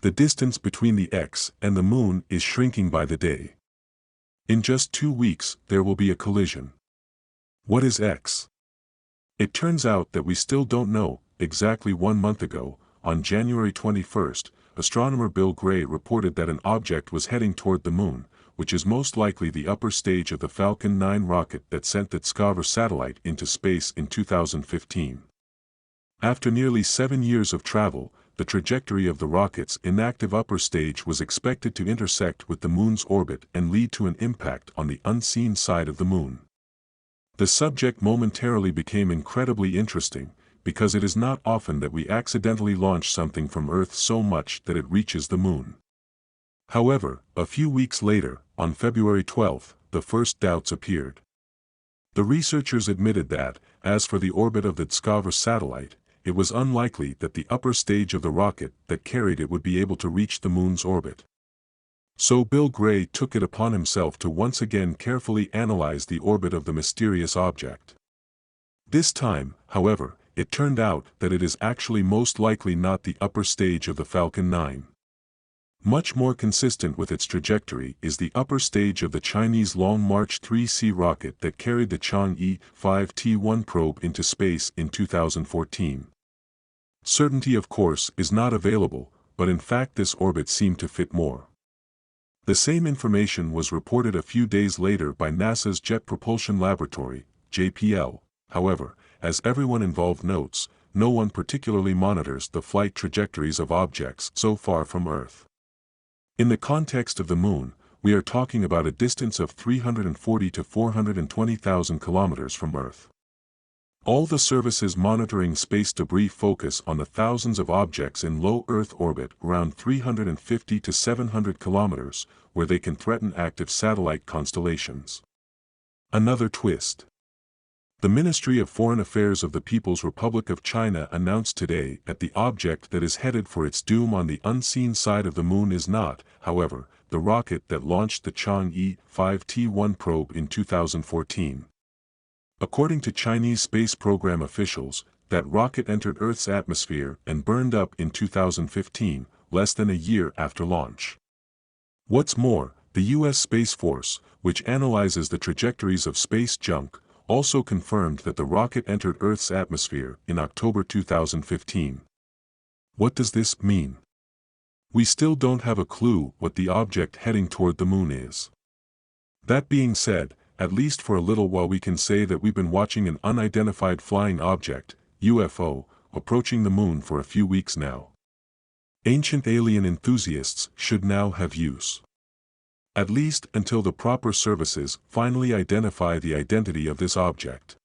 The distance between the X and the Moon is shrinking by the day. In just 2 weeks, there will be a collision. What is X? It turns out that we still don't know. Exactly 1 month ago, on January 21st, astronomer Bill Gray reported that an object was heading toward the Moon, which is most likely the upper stage of the Falcon 9 rocket that sent that Discover satellite into space in 2015. After nearly 7 years of travel, the trajectory of the rocket's inactive upper stage was expected to intersect with the Moon's orbit and lead to an impact on the unseen side of the Moon. The subject momentarily became incredibly interesting, because it is not often that we accidentally launch something from Earth so much that it reaches the Moon. However, a few weeks later, on February 12, the first doubts appeared. The researchers admitted that, as for the orbit of the Discover satellite, it was unlikely that the upper stage of the rocket that carried it would be able to reach the Moon's orbit. So Bill Gray took it upon himself to once again carefully analyze the orbit of the mysterious object. This time, however, it turned out that it is actually most likely not the upper stage of the Falcon 9. Much more consistent with its trajectory is the upper stage of the Chinese Long March 3C rocket that carried the Chang'e 5T1 probe into space in 2014. Certainty, of course, is not available, but in fact this orbit seemed to fit more. The same information was reported a few days later by NASA's Jet Propulsion Laboratory, JPL. However, as everyone involved notes, no one particularly monitors the flight trajectories of objects so far from Earth. In the context of the Moon, we are talking about a distance of 340 to 420,000 kilometers from Earth. All the services monitoring space debris focus on the thousands of objects in low Earth orbit around 350 to 700 kilometers, where they can threaten active satellite constellations. Another twist. The Ministry of Foreign Affairs of the People's Republic of China announced today that the object that is headed for its doom on the unseen side of the Moon is not, however, the rocket that launched the Chang'e 5T1 probe in 2014. According to Chinese space program officials, that rocket entered Earth's atmosphere and burned up in 2015, less than a year after launch. What's more, the U.S. Space Force, which analyzes the trajectories of space junk, also confirmed that the rocket entered Earth's atmosphere in October 2015. What does this mean? We still don't have a clue what the object heading toward the Moon is. That being said, at least for a little while we can say that we've been watching an unidentified flying object, UFO, approaching the Moon for a few weeks now. Ancient alien enthusiasts should now have use. At least until the proper services finally identify the identity of this object.